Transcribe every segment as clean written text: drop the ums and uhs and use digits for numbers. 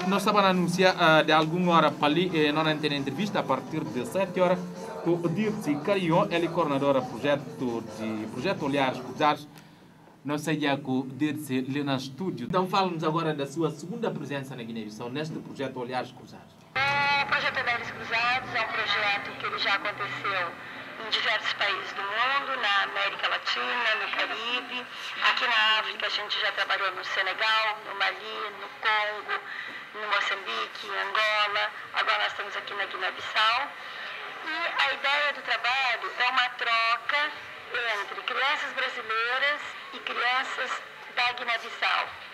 Nós estamos a anunciar de alguma hora para ali, não tem entrevista a partir de 7 horas, com o Dirce Carion, ele é coordenadora do projeto Olhares Cruzados. Nós saímos com o Dirce ali no estúdio. Então, fala-nos agora da sua segunda presença na Guiné-Bissau, neste projeto Olhares Cruzados. O projeto Olhares Cruzados é um projeto que ele já aconteceu em diversos países do mundo, na América Latina, no Caribe. Aqui na África a gente já trabalhou no Senegal, no Mali, no Congo, no Moçambique, em Angola. Agora nós estamos aqui na Guiné-Bissau. E a ideia do trabalho é uma troca entre crianças brasileiras e crianças da Guiné-Bissau.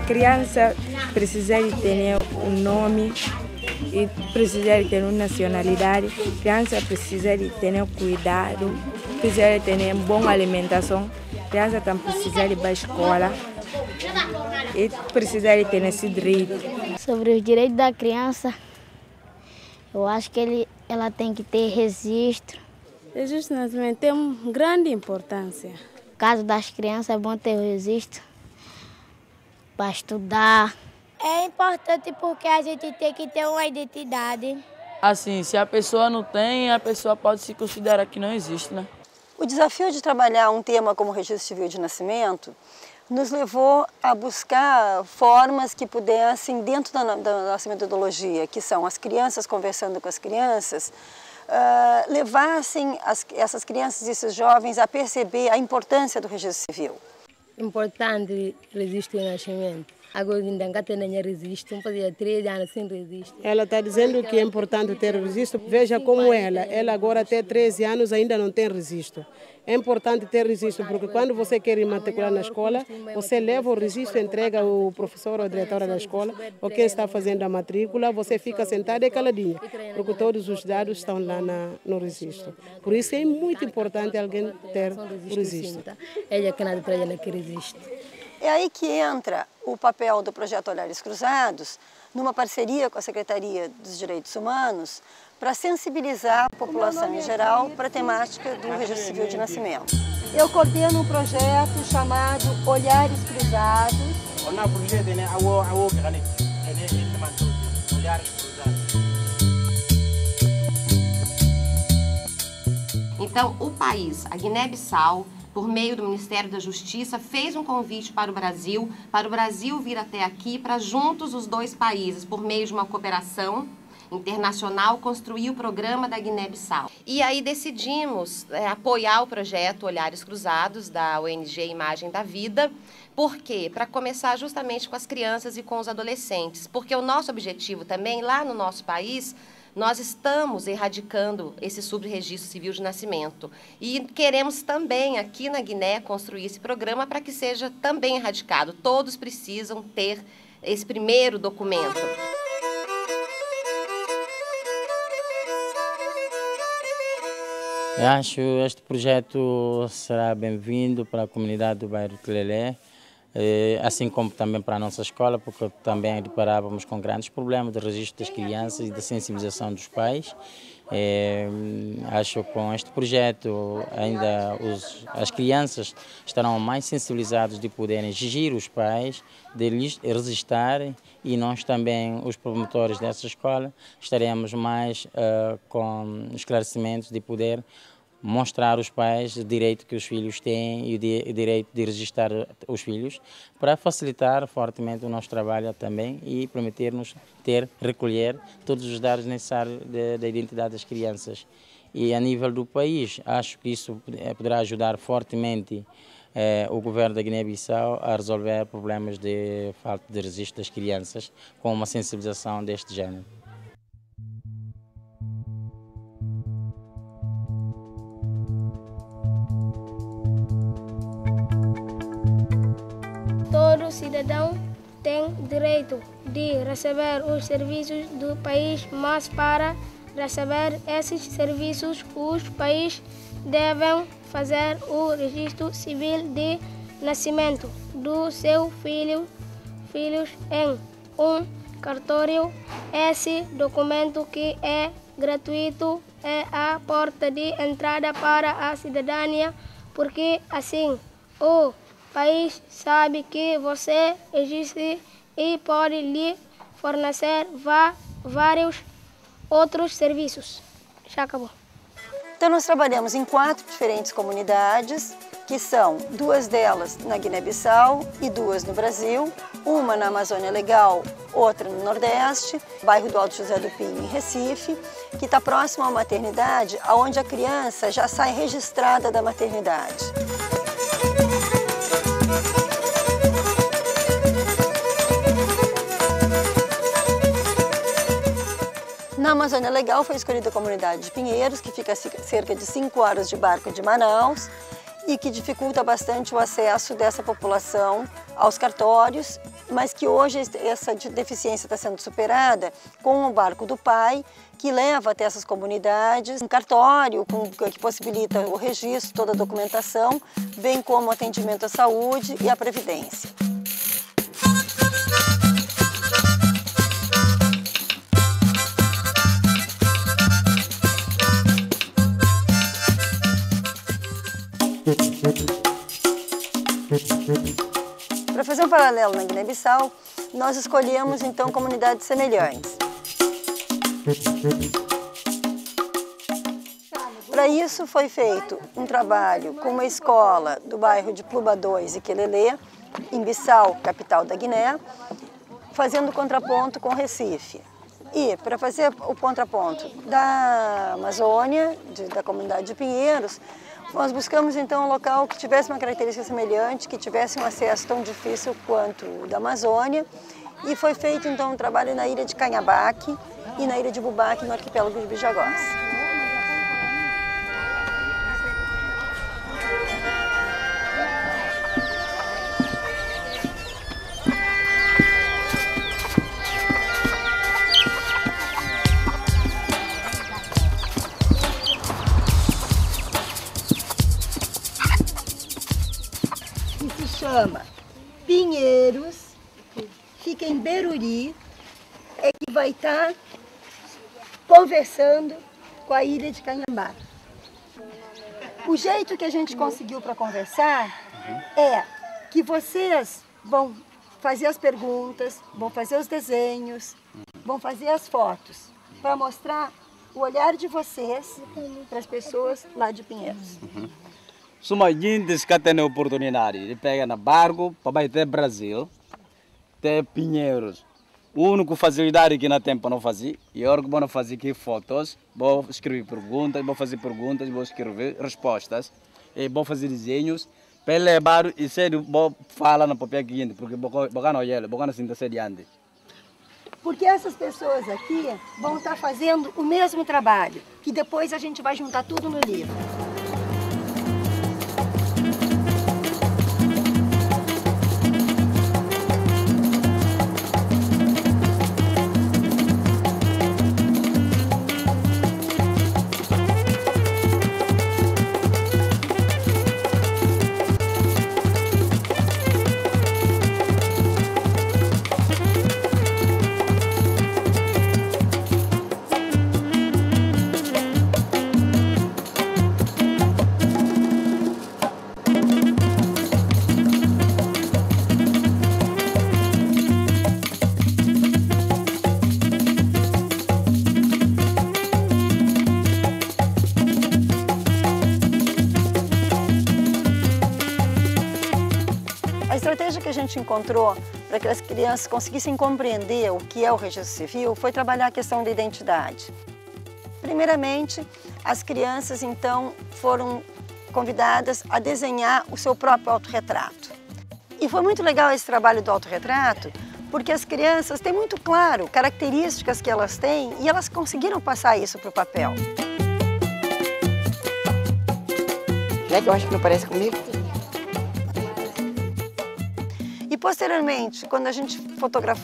Criança precisa de ter um nome e precisa de ter uma nacionalidade. Criança precisa de ter cuidado, precisa de ter boa alimentação. Criança também precisa de ir para a escola e precisa de ter esse direito. Sobre os direitos da criança, eu acho que ela tem que ter registro. Registro de nascimento tem uma grande importância. No caso das crianças é bom ter o registro para estudar. É importante porque a gente tem que ter uma identidade. Assim, se a pessoa não tem, a pessoa pode se considerar que não existe, né? O desafio de trabalhar um tema como o registro civil de nascimento nos levou a buscar formas que pudessem, dentro da nossa metodologia, que são as crianças conversando com as crianças, levassem essas crianças e esses jovens a perceber a importância do registro civil. Importante registro de nascimento. Agora ainda não tem registro, não fazia 3 anos sem registro. Ela está dizendo que é importante ter registro. Veja como ela agora até 13 anos ainda não tem registro. É importante ter registro, porque quando você quer ir matricular na escola, você leva o registro, entrega ao professor ou à diretora da escola, ou quem está fazendo a matrícula, você fica sentado e caladinha, porque todos os dados estão lá no registro. Por isso é muito importante alguém ter o registro. Ela que não traz aquele registro. É aí que entra o papel do Projeto Olhares Cruzados, numa parceria com a Secretaria dos Direitos Humanos, para sensibilizar a população em geral para a temática do registro civil de nascimento. Eu coordeno um projeto chamado Olhares Cruzados. Então, o país, a Guiné-Bissau, por meio do Ministério da Justiça, fez um convite para o Brasil vir até aqui, para juntos os dois países, por meio de uma cooperação internacional, construir o programa da Guiné-Bissau. E aí decidimos apoiar o projeto Olhares Cruzados, da ONG Imagem da Vida. Por quê? Para começar justamente com as crianças e com os adolescentes, porque o nosso objetivo também, lá no nosso país, nós estamos erradicando esse subregistro civil de nascimento e queremos também aqui na Guiné construir esse programa para que seja também erradicado. Todos precisam ter esse primeiro documento. Eu acho que este projeto será bem-vindo para a comunidade do bairro Telelé, assim como também para a nossa escola, porque também deparávamos com grandes problemas de registro das crianças e de sensibilização dos pais. Acho que com este projeto ainda as crianças estarão mais sensibilizadas de poderem exigir os pais, de lhes registarem, e nós também, os promotores dessa escola, estaremos mais com esclarecimentos de poder mostrar aos pais o direito que os filhos têm e o direito de registrar os filhos, para facilitar fortemente o nosso trabalho também e permitir-nos recolher todos os dados necessários da identidade das crianças. E a nível do país, acho que isso poderá ajudar fortemente o governo da Guiné-Bissau a resolver problemas de falta de registro das crianças com uma sensibilização deste género. Todo cidadão tem direito de receber os serviços do país, mas para receber esses serviços, os países devem fazer o registro civil de nascimento do seu filhos em um cartório. Esse documento, que é gratuito, é a porta de entrada para a cidadania, porque assim o país sabe que você existe e pode lhe fornecer vários outros serviços. Já acabou. Então nós trabalhamos em 4 diferentes comunidades, que são 2 delas na Guiné-Bissau e 2 no Brasil, uma na Amazônia Legal, outra no Nordeste, bairro do Alto José do Pinho, em Recife, que está próximo a uma maternidade, onde a criança já sai registrada da maternidade. Na Amazônia Legal foi escolhida a comunidade de Pinheiros, que fica a cerca de 5 horas de barco de Manaus e que dificulta bastante o acesso dessa população aos cartórios, mas que hoje essa deficiência está sendo superada com o barco do pai, que leva até essas comunidades um cartório que possibilita o registro, toda a documentação, bem como o atendimento à saúde e à previdência. Para fazer um paralelo na Guiné-Bissau, nós escolhemos então comunidades semelhantes. Para isso foi feito um trabalho com uma escola do bairro de Pluba 2 e Quelelê, em Bissau, capital da Guiné, fazendo contraponto com Recife. E para fazer o contraponto da Amazônia, da comunidade de Pinheiros, nós buscamos então um local que tivesse uma característica semelhante, que tivesse um acesso tão difícil quanto o da Amazônia, e foi feito então um trabalho na ilha de Canhabaque e na ilha de Bubaque, no arquipélago de Bijagós. Chama Pinheiros, fica em Beruri, é que vai estar conversando com a ilha de Canhambá. O jeito que a gente conseguiu para conversar é que vocês vão fazer as perguntas, vão fazer os desenhos, vão fazer as fotos, para mostrar o olhar de vocês para as pessoas lá de Pinheiros. Suma gente que tem a oportunidade de pegar na barco para ir até Brasil, até Pinheiros. A única facilidade que não tem para não fazer, e agora que vou fazer aqui fotos, vou escrever perguntas, vou fazer perguntas, vou escrever respostas, e vou fazer desenhos, para levar e sério, vou falar no papel seguinte, porque vou não olhar, vou não sentar adiante. Porque essas pessoas aqui vão estar fazendo o mesmo trabalho, que depois a gente vai juntar tudo no livro. A estratégia que a gente encontrou para que as crianças conseguissem compreender o que é o registro civil foi trabalhar a questão da identidade. Primeiramente, as crianças então foram convidadas a desenhar o seu próprio autorretrato. E foi muito legal esse trabalho do autorretrato, porque as crianças têm muito claro características que elas têm e elas conseguiram passar isso para o papel. É que eu acho que não parece comigo. E posteriormente, quando a gente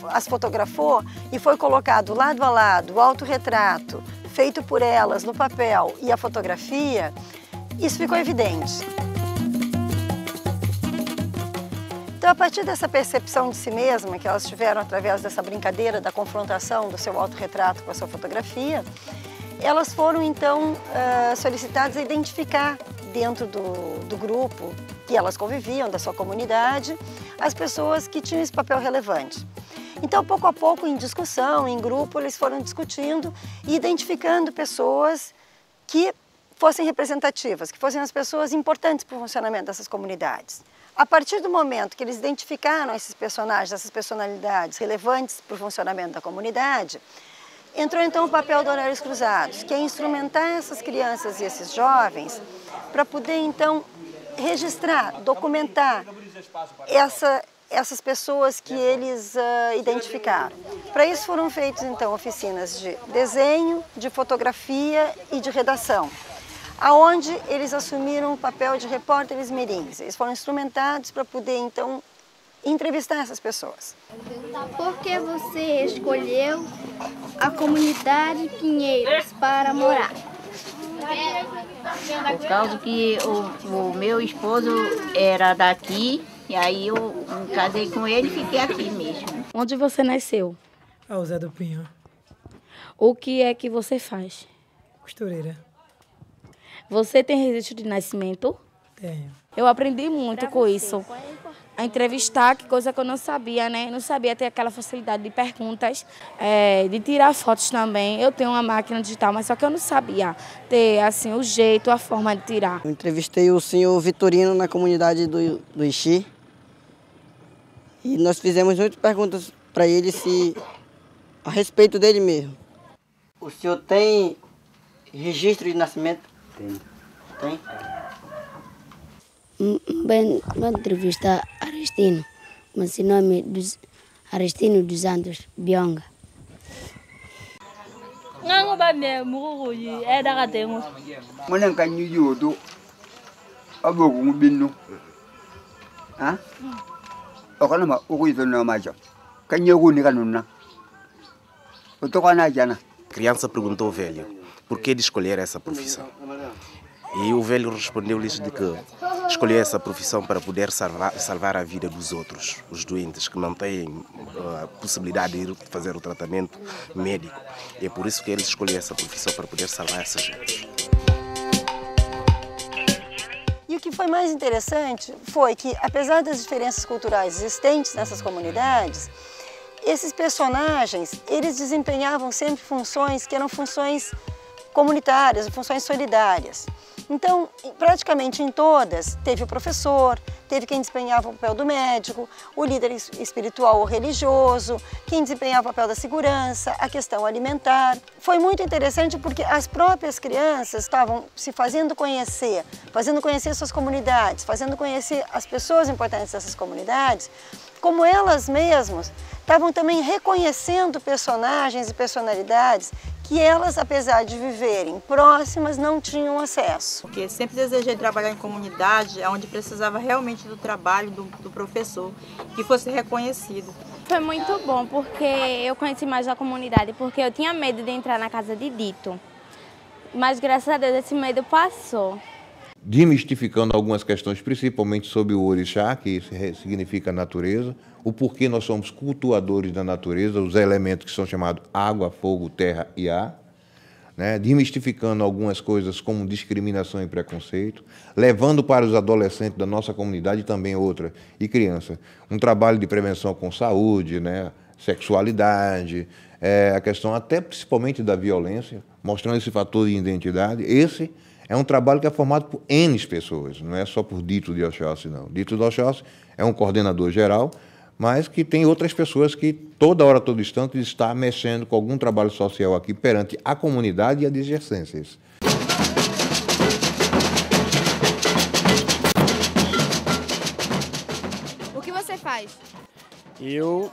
as fotografou e foi colocado lado a lado o autorretrato feito por elas no papel e a fotografia, isso ficou evidente. Então, a partir dessa percepção de si mesma que elas tiveram através dessa brincadeira da confrontação do seu autorretrato com a sua fotografia, elas foram então solicitadas a identificar dentro do grupo que elas conviviam, da sua comunidade, as pessoas que tinham esse papel relevante. Então, pouco a pouco, em discussão, em grupo, eles foram discutindo e identificando pessoas que fossem representativas, que fossem as pessoas importantes para o funcionamento dessas comunidades. A partir do momento que eles identificaram esses personagens, essas personalidades relevantes para o funcionamento da comunidade, entrou então o papel do Olhares Cruzados, que é instrumentar essas crianças e esses jovens para poder então registrar, documentar essas pessoas que eles identificaram. Para isso foram feitas então oficinas de desenho, de fotografia e de redação, aonde eles assumiram o papel de repórteres mirins. Eles foram instrumentados para poder então entrevistar essas pessoas. Por que você escolheu a comunidade Pinheiros para morar? Por causa que o meu esposo era daqui, e aí eu me casei com ele e fiquei aqui mesmo. Onde você nasceu? Ao Zé do Pinho. O que é que você faz? Costureira. Você tem registro de nascimento? Tenho. Eu aprendi muito com isso. A entrevistar, que coisa que eu não sabia, né? Não sabia ter aquela facilidade de perguntas, de tirar fotos também. Eu tenho uma máquina digital, mas só que eu não sabia ter assim, o jeito, a forma de tirar. Eu entrevistei o senhor Vitorino na comunidade do Ixi. E nós fizemos muitas perguntas para ele a respeito dele mesmo. O senhor tem registro de nascimento? Tem. Tem? Bem entrevista Aristino, mas o nome Aristino dos Santos Bionga. Ngango ba ne mugu e daga tengo. Monen kan yudo abogu ngubinu. Ha? Okana ma ugu ito na majo. Kan yogu ni kanuna. Otokana jana. Criança perguntou ao velho por que de escolher essa profissão. E o velho respondeu-lhes de que escolheu essa profissão para poder salvar a vida dos outros, os doentes que não têm a possibilidade de ir fazer o tratamento médico. E é por isso que eles escolheram essa profissão, para poder salvar essa gente. E o que foi mais interessante foi que, apesar das diferenças culturais existentes nessas comunidades, esses personagens, eles desempenhavam sempre funções que eram funções comunitárias, funções solidárias. Então, praticamente em todas, teve o professor, teve quem desempenhava o papel do médico, o líder espiritual ou religioso, quem desempenhava o papel da segurança, a questão alimentar. Foi muito interessante porque as próprias crianças estavam se fazendo conhecer suas comunidades, fazendo conhecer as pessoas importantes dessas comunidades, como elas mesmas estavam também reconhecendo personagens e personalidades que elas, apesar de viverem próximas, não tinham acesso. Porque sempre desejei trabalhar em comunidade, onde precisava realmente do trabalho do professor, que fosse reconhecido. Foi muito bom, porque eu conheci mais a comunidade, porque eu tinha medo de entrar na casa de Dito. Mas, graças a Deus, esse medo passou. Demistificando algumas questões, principalmente sobre o orixá, que significa natureza, o porquê nós somos cultuadores da natureza, os elementos que são chamados água, fogo, terra e ar, né? Demistificando algumas coisas como discriminação e preconceito, levando para os adolescentes da nossa comunidade e também outra, e criança, um trabalho de prevenção com saúde, né? Sexualidade, a questão até principalmente da violência, mostrando esse fator de identidade. Esse é um trabalho que é formado por N pessoas, não é só por Dito de Oxóssi, não. Dito de Oxóssi é um coordenador geral, mas que tem outras pessoas que toda hora, todo instante, está mexendo com algum trabalho social aqui perante a comunidade e as adjacências. que você faz? Eu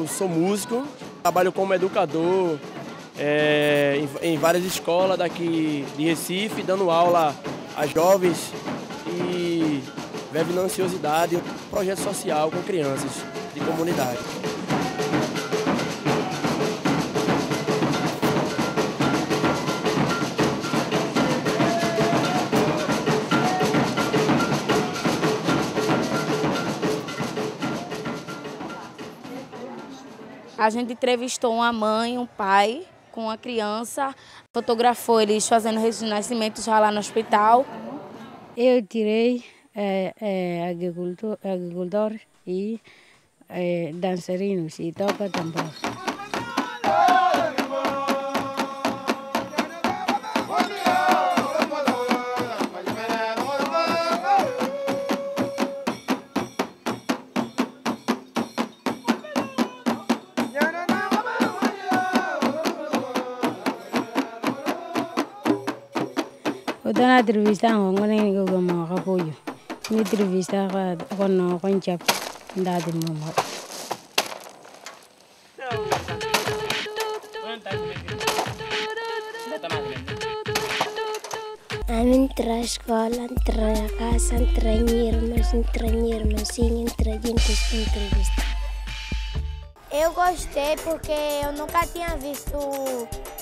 sou músico, trabalho como educador em várias escolas daqui de Recife, dando aula a jovens e venanciosidade, um projeto social com crianças de comunidade. A gente entrevistou uma mãe, um pai com uma criança, fotografou eles fazendo registro de nascimento já lá no hospital. Eu tirei agricultor e dançarinos e toca tambor. Estou na entrevista com o Nengo Gama Apoio. Na entrevista com o Chap da Dimama. A mim entra a escola, entra a casa, entra irmãs, sim, entra gente para entrevista. Eu gostei porque eu nunca tinha visto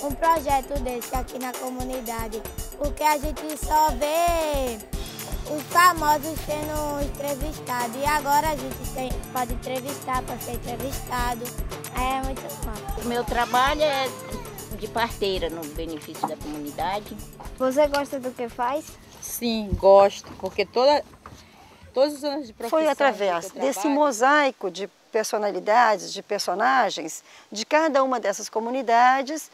um projeto desse aqui na comunidade, porque a gente só vê os famosos sendo entrevistados e agora a gente pode entrevistar para ser entrevistado, aí é muito bom. O meu trabalho é de parteira no benefício da comunidade. Você gosta do que faz? Sim, gosto, porque todos os anos de profissão... Foi através desse mosaico de personalidades, de personagens, de cada uma dessas comunidades,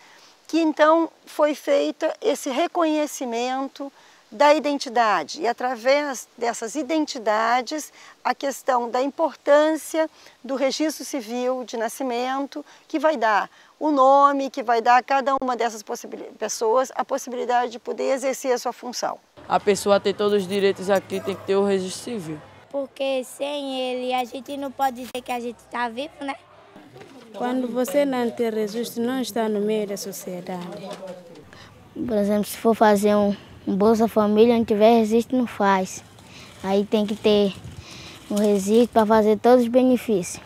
que então foi feito esse reconhecimento da identidade. E através dessas identidades, a questão da importância do registro civil de nascimento, que vai dar o nome, que vai dar a cada uma dessas pessoas a possibilidade de poder exercer a sua função. A pessoa tem todos os direitos aqui, tem que ter o registro civil. Porque sem ele a gente não pode dizer que a gente está vivo, né? Quando você não tem registro, não está no meio da sociedade. Por exemplo, se for fazer um Bolsa Família, não tiver registro, não faz. Aí tem que ter um registro para fazer todos os benefícios.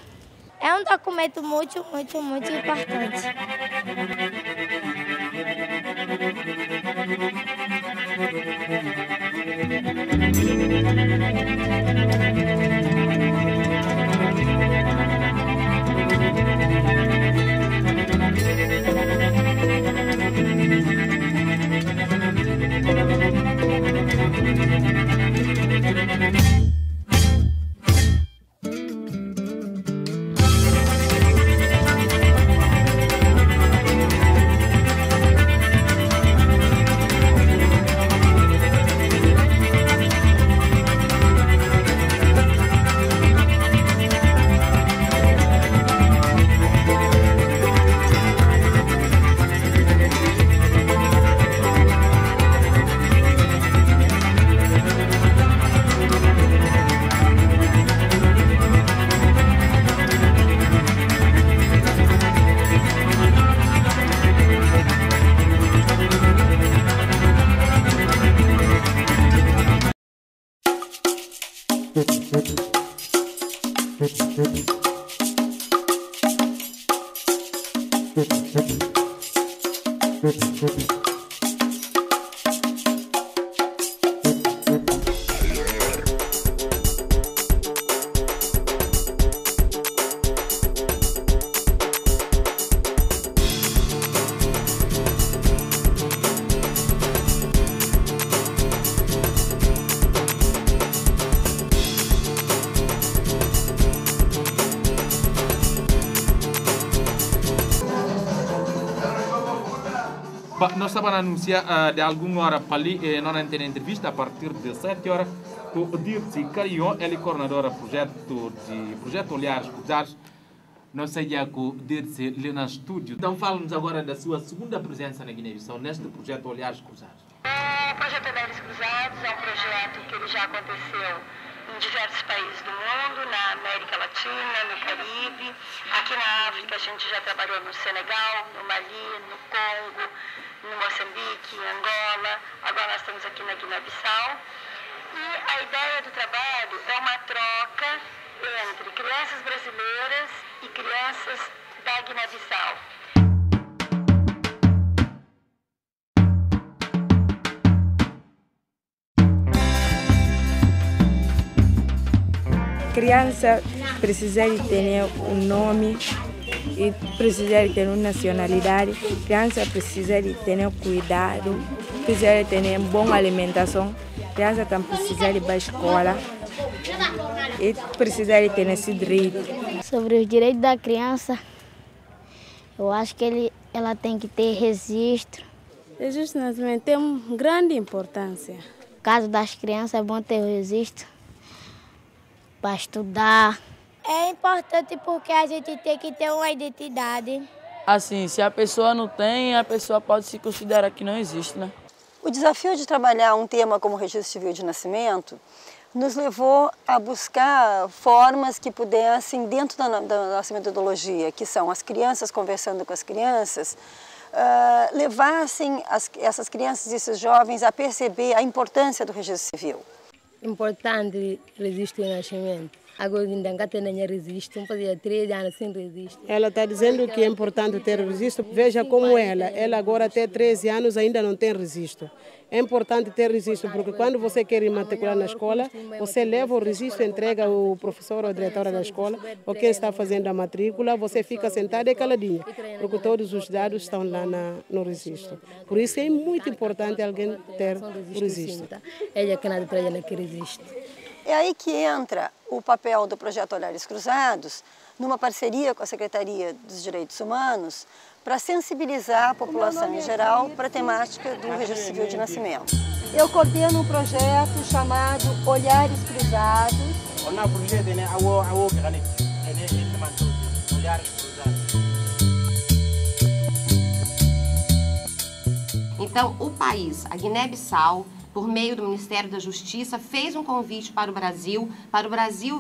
É um documento muito importante. Nós estávamos a anunciar de alguma hora para ali, nós não temos entrevista a partir de 7 horas com o Dirce Carion, ele é coordenador do projeto Olhares Cruzados. Nós saímos com o Dirce ali no estúdio. Então fala-nos agora da sua segunda presença na Guiné-Bissau, neste projeto Olhares Cruzados. O projeto Olhares Cruzados é um projeto que ele já aconteceu em diversos países do mundo, na América Latina, no Caribe. Aqui na África a gente já trabalhou no Senegal, no Mali, no Congo, no Moçambique, em Angola. Agora nós estamos aqui na Guiné-Bissau. E a ideia do trabalho é uma troca entre crianças brasileiras e crianças da Guiné-Bissau. Criança precisa de ter um nome e precisa de ter uma nacionalidade. Criança precisa de ter cuidado, precisa de ter boa alimentação. Criança também precisa de ir para a escola e precisa de ter esse direito. Sobre os direitos da criança, eu acho que ela tem que ter registro. Registro de nascimento tem uma grande importância. No caso das crianças, é bom ter o registro para estudar. É importante porque a gente tem que ter uma identidade. Assim, se a pessoa não tem, a pessoa pode se considerar que não existe, né? O desafio de trabalhar um tema como o registro civil de nascimento nos levou a buscar formas que pudessem, dentro da nossa metodologia, que são as crianças conversando com as crianças, levassem essas crianças e esses jovens a perceber a importância do registro civil. Importante registro de nascimento. Agora ainda não tem registro, fazia 3 anos sem registro. Ela está dizendo que é importante ter registro. Veja como ela agora até 13 anos ainda não tem registro. É importante ter registro, porque quando você quer ir matricular na escola, você leva o registro, entrega ao professor ou à diretora da escola, ou quem está fazendo a matrícula, você fica sentada e caladinha, porque todos os dados estão lá no registro. Por isso é muito importante alguém ter o registro. Ela que nada traz naquele registro. É aí que entra o papel do Projeto Olhares Cruzados, numa parceria com a Secretaria dos Direitos Humanos, para sensibilizar a população em geral para a temática do registro civil de nascimento. Eu coordeno um projeto chamado Olhares Cruzados. Então, o país, a Guiné-Bissau, por meio do Ministério da Justiça, fez um convite para o Brasil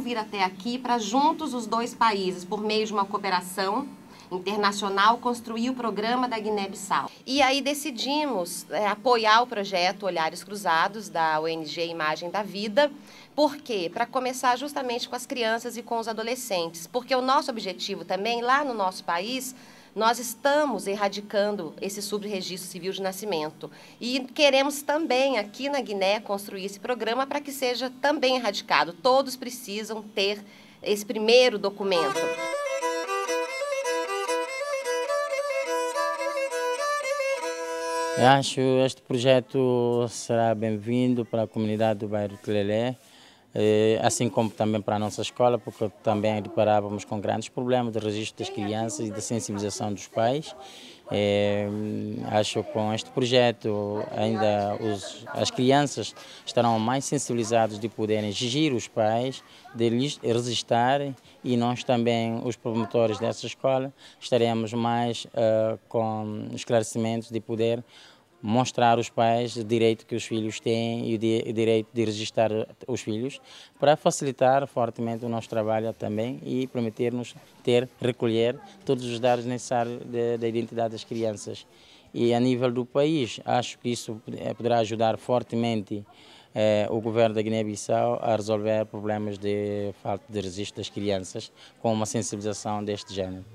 vir até aqui, para juntos os dois países, por meio de uma cooperação internacional, construir o programa da Guiné-Bissau. E aí decidimos apoiar o projeto Olhares Cruzados, da ONG Imagem da Vida. Por quê? Para começar justamente com as crianças e com os adolescentes, porque o nosso objetivo também, lá no nosso país, nós estamos erradicando esse subregistro civil de nascimento e queremos também aqui na Guiné construir esse programa para que seja também erradicado. Todos precisam ter esse primeiro documento. Eu acho que este projeto será bem-vindo para a comunidade do bairro Telelé, assim como também para a nossa escola, porque também deparávamos com grandes problemas de registro das crianças e de sensibilização dos pais. Acho que com este projeto ainda as crianças estarão mais sensibilizadas de poderem exigir os pais, de lhes registarem, e nós também, os promotores dessa escola, estaremos mais com esclarecimentos de poder mostrar aos pais o direito que os filhos têm e o direito de registrar os filhos, para facilitar fortemente o nosso trabalho também e permitir-nos recolher todos os dados necessários da identidade das crianças. E a nível do país, acho que isso poderá ajudar fortemente o governo da Guiné-Bissau a resolver problemas de falta de registro das crianças com uma sensibilização deste género.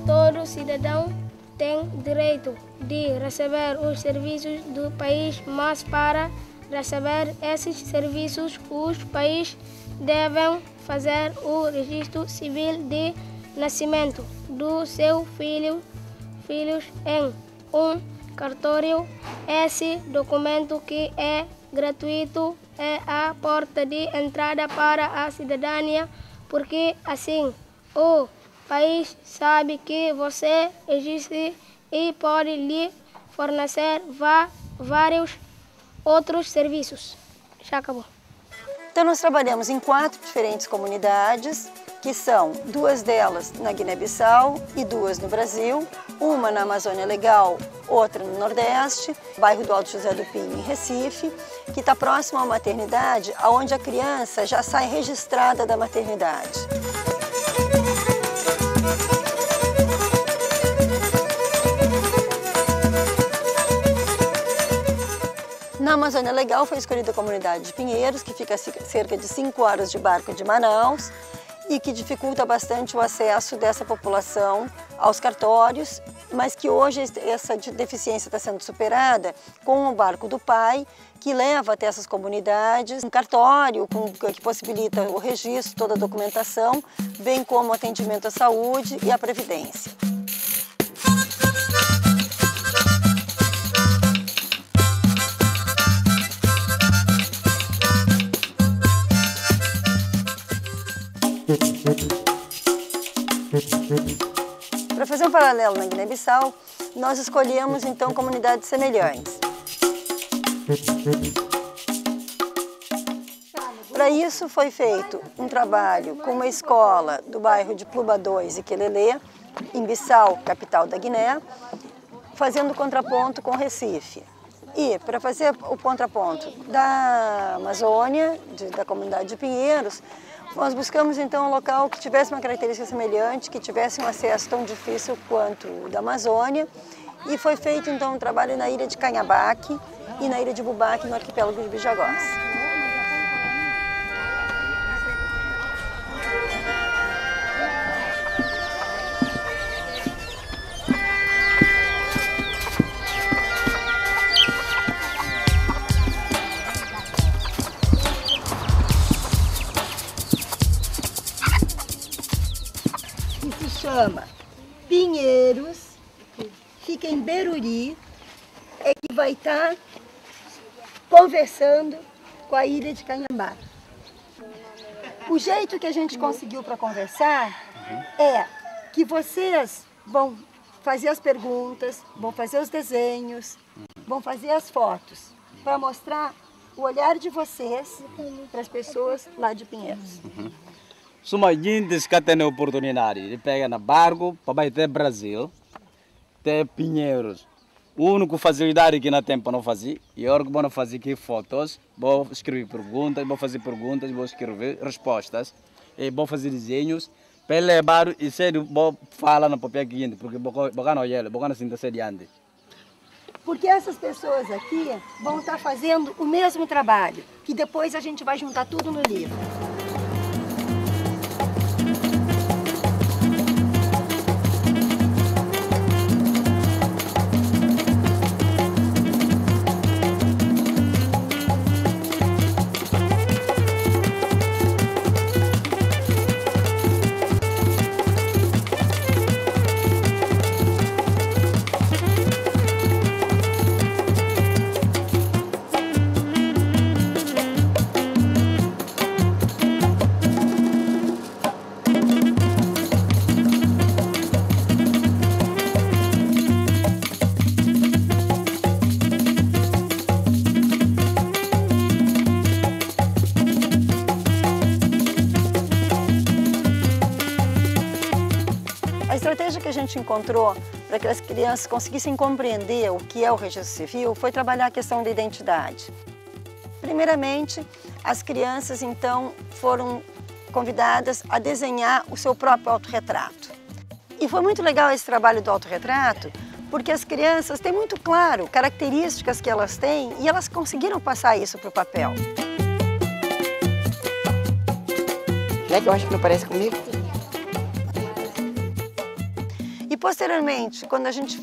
Todo cidadão tem direito de receber os serviços do país, mas para receber esses serviços, os pais devem fazer o registro civil de nascimento do seu filhos em um cartório. Esse documento, que é gratuito, é a porta de entrada para a cidadania, porque assim o país sabe que você existe e pode lhe fornecer vários outros serviços. Já acabou. Então nós trabalhamos em 4 diferentes comunidades, que são 2 delas na Guiné-Bissau e 2 no Brasil, uma na Amazônia Legal, outra no Nordeste, bairro do Alto José do Pinho, em Recife, que está próximo à maternidade, onde a criança já sai registrada da maternidade. Na Amazônia Legal foi escolhida a comunidade de Pinheiros, que fica a cerca de 5 horas de barco de Manaus e que dificulta bastante o acesso dessa população aos cartórios, mas que hoje essa deficiência está sendo superada com o barco do pai, que leva até essas comunidades um cartório que possibilita o registro, toda a documentação, bem como o atendimento à saúde e à previdência. Para fazer um paralelo na Guiné-Bissau, nós escolhemos então comunidades semelhantes. Para isso foi feito um trabalho com uma escola do bairro de Pluba 2 e Quelelê, em Bissau, capital da Guiné, fazendo contraponto com Recife. E para fazer o contraponto da Amazônia, da comunidade de Pinheiros, nós buscamos então um local que tivesse uma característica semelhante, que tivesse um acesso tão difícil quanto o da Amazônia, e foi feito então um trabalho na ilha de Canhabaque e na ilha de Bubaque, no arquipélago de Bijagós. Chama Pinheiros, fica em Beruri, é que vai estar conversando com a ilha de Canhabaque. O jeito que a gente conseguiu para conversar é que vocês vão fazer as perguntas, vão fazer os desenhos, vão fazer as fotos, para mostrar o olhar de vocês para as pessoas lá de Pinheiros. Suma gente que tem a oportunidade de pegar na barco para ir até Brasil, até Pinheiros. A única facilidade que não tem para não fazer, e a hora que vou fazer aqui fotos, vou escrever perguntas, vou fazer perguntas, vou escrever respostas, e vou fazer desenhos, para levar e sério, vou falar no papel seguinte, porque vou não olhar, vou não sentar adiante. Porque essas pessoas aqui vão estar fazendo o mesmo trabalho, que depois a gente vai juntar tudo no livro. A estratégia que a gente encontrou para que as crianças conseguissem compreender o que é o registro civil foi trabalhar a questão da identidade. Primeiramente, as crianças então foram convidadas a desenhar o seu próprio autorretrato. E foi muito legal esse trabalho do autorretrato, porque as crianças têm muito claro características que elas têm e elas conseguiram passar isso para o papel. É que eu acho que não parece comigo? E posteriormente, quando a gente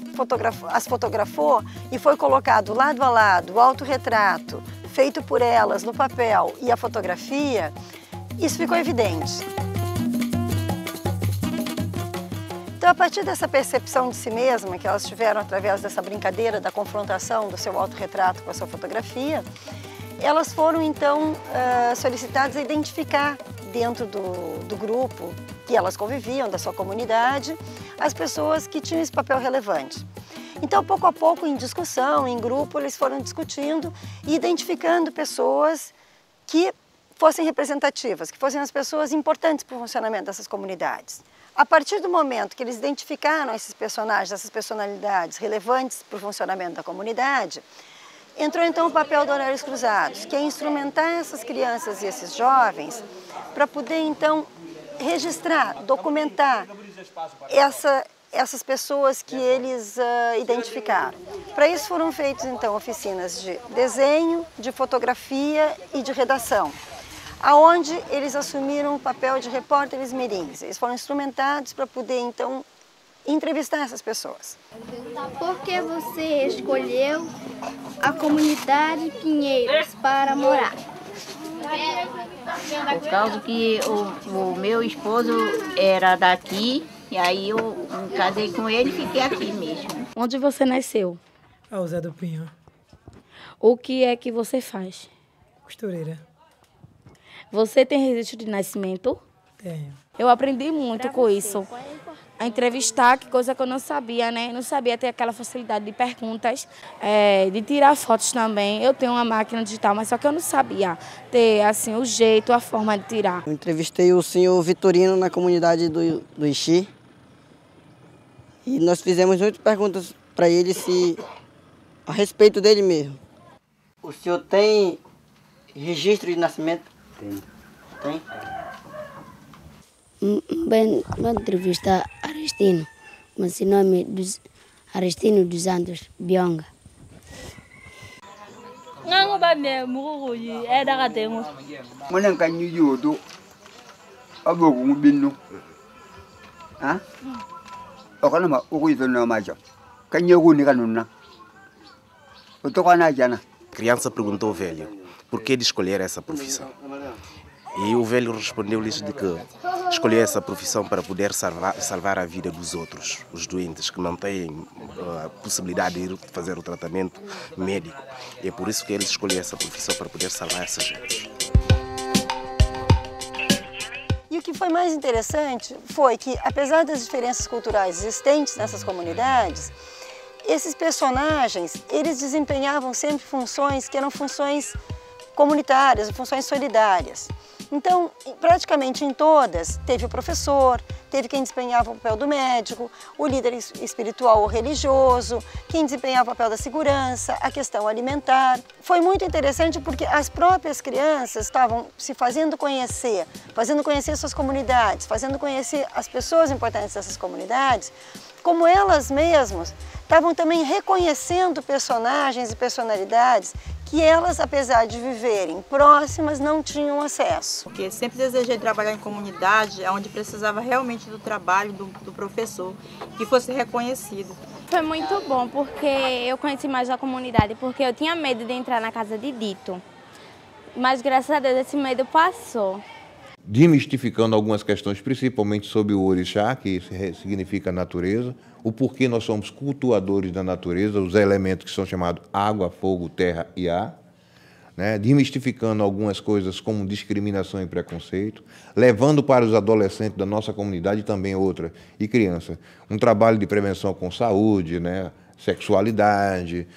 as fotografou e foi colocado lado a lado o autorretrato feito por elas no papel e a fotografia, isso ficou evidente. Então, a partir dessa percepção de si mesma que elas tiveram através dessa brincadeira da confrontação do seu autorretrato com a sua fotografia, elas foram então solicitadas a identificar dentro do grupo que elas conviviam, da sua comunidade, as pessoas que tinham esse papel relevante. Então, pouco a pouco, em discussão, em grupo, eles foram discutindo e identificando pessoas que fossem representativas, que fossem as pessoas importantes para o funcionamento dessas comunidades. A partir do momento que eles identificaram esses personagens, essas personalidades relevantes para o funcionamento da comunidade, entrou então o papel do Olhares Cruzados, que é instrumentar essas crianças e esses jovens para poder então registrar, documentar essas pessoas que eles identificaram. Para isso foram feitas então oficinas de desenho, de fotografia e de redação, aonde eles assumiram o papel de repórteres mirins. Eles foram instrumentados para poder então entrevistar essas pessoas. Por que você escolheu a comunidade Pinheiros para morar? Por causa que o meu esposo era daqui, e aí eu me casei com ele e fiquei aqui mesmo. Onde você nasceu? Ao Zé do Pinho. O que é que você faz? Costureira. Você tem registro de nascimento? Tenho. Eu aprendi muito com isso. A entrevistar, que coisa que eu não sabia, né? Não sabia ter aquela facilidade de perguntas, de tirar fotos também. Eu tenho uma máquina digital, mas só que eu não sabia ter assim, o jeito, a forma de tirar. Eu entrevistei o senhor Vitorino na comunidade do Ixi. E nós fizemos muitas perguntas para ele a respeito dele mesmo. O senhor tem registro de nascimento? Tem. Tem? Uma entrevista a Aristino, mas o nome Aristino dos Santos Bionga. Ngango ba me mugo e daga tengo. Mwana kanyu yodo. Abogu ngubinu. Ha? Okana ma uguizo na maja. Kanyu guni kanuna. Otokana jana. A criança perguntou ao velho por que de escolher essa profissão. E o velho respondeu-lhes de que escolheu essa profissão para poder salvar a vida dos outros, os doentes que não têm a possibilidade de ir fazer o tratamento médico. E é por isso que ele escolheu essa profissão, para poder salvar essa gente. E o que foi mais interessante foi que, apesar das diferenças culturais existentes nessas comunidades, esses personagens, eles desempenhavam sempre funções que eram funções comunitárias, funções solidárias. Então, praticamente em todas, teve o professor, teve quem desempenhava o papel do médico, o líder espiritual ou religioso, quem desempenhava o papel da segurança, a questão alimentar. Foi muito interessante porque as próprias crianças estavam se fazendo conhecer suas comunidades, fazendo conhecer as pessoas importantes dessas comunidades, como elas mesmas estavam também reconhecendo personagens e personalidades que elas, apesar de viverem próximas, não tinham acesso. Porque sempre desejei trabalhar em comunidade, onde precisava realmente do trabalho do professor, que fosse reconhecido. Foi muito bom, porque eu conheci mais a comunidade, porque eu tinha medo de entrar na casa de Dito. Mas, graças a Deus, esse medo passou. Demistificando algumas questões, principalmente sobre o orixá, que significa natureza, o porquê nós somos cultuadores da natureza, os elementos que são chamados água, fogo, terra e ar, né? Demistificando algumas coisas como discriminação e preconceito, levando para os adolescentes da nossa comunidade e também outra, e criança, um trabalho de prevenção com saúde, né? Sexualidade,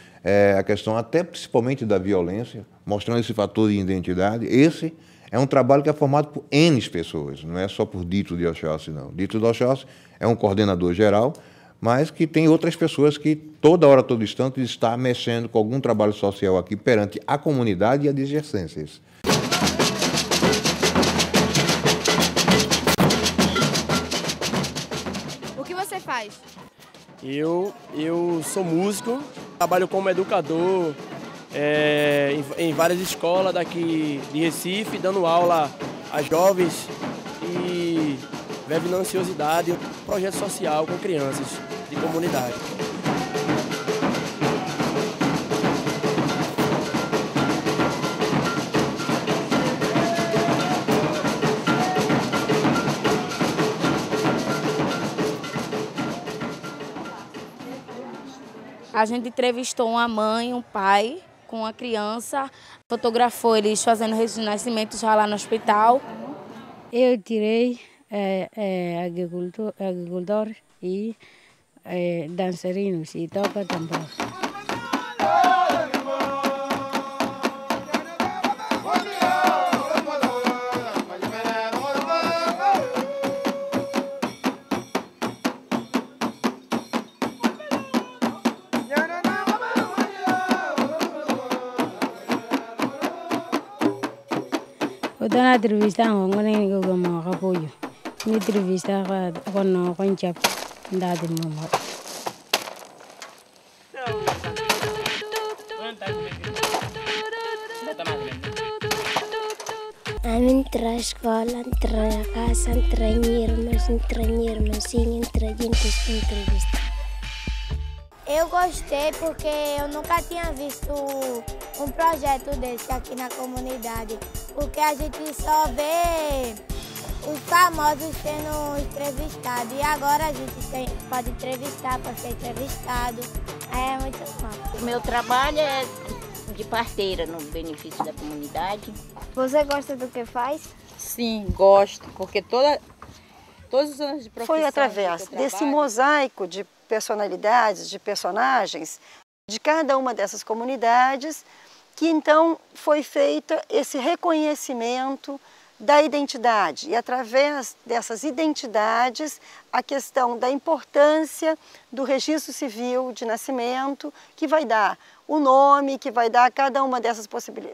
a questão até principalmente da violência, mostrando esse fator de identidade. Esse é um trabalho que é formado por N pessoas, não é só por Dito de Oxóssi, não. Dito de Oxóssi é um coordenador geral, mas que tem outras pessoas que toda hora, todo instante, está mexendo com algum trabalho social aqui perante a comunidade e as adjacências. O que você faz? Eu sou músico, trabalho como educador em várias escolas daqui de Recife, dando aula a jovens e levando ansiosidade, projeto social com crianças de comunidade. A gente entrevistou uma mãe, um pai com a criança, fotografou eles fazendo registro de nascimento já lá no hospital. Eu tirei agricultor e dançarinos e toca tambor. estou na entrevista com o apoio. Na entrevista com o chefe da Dimama. Entra a escola, entra a casa, entra irmãs, sim, entra gente, entrevista. Eu gostei porque eu nunca tinha visto um projeto desse aqui na comunidade, porque a gente só vê os famosos sendo entrevistados e agora a gente pode entrevistar, pode ser entrevistado, aí é muito bom. O meu trabalho é de parteira no benefício da comunidade. Você gosta do que faz? Sim, gosto, porque todos os anos de profissão... Foi através desse mosaico de personalidades, de personagens, de cada uma dessas comunidades, que então foi feito esse reconhecimento da identidade. E através dessas identidades, a questão da importância do registro civil de nascimento, que vai dar o nome, que vai dar a cada uma dessas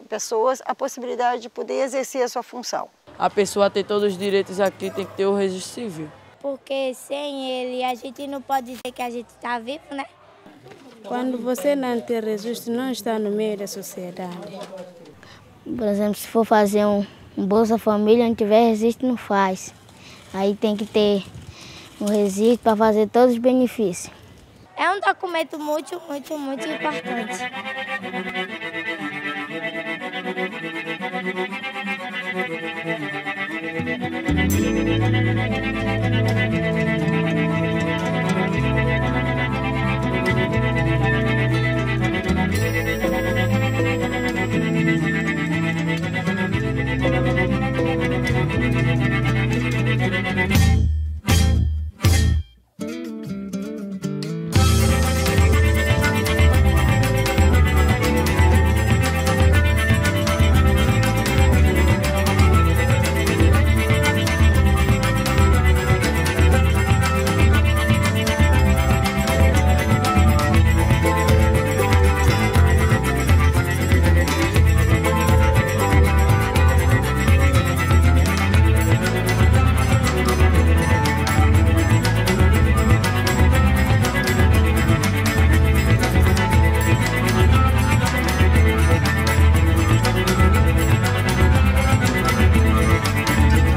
pessoas a possibilidade de poder exercer a sua função. A pessoa tem todos os direitos aqui, tem que ter o registro civil. Porque sem ele a gente não pode dizer que a gente está vivo, né? Quando você não tem registro, não está no meio da sociedade. Por exemplo, se for fazer um Bolsa Família, não tiver registro, não faz. Aí tem que ter um registro para fazer todos os benefícios. É um documento muito importante.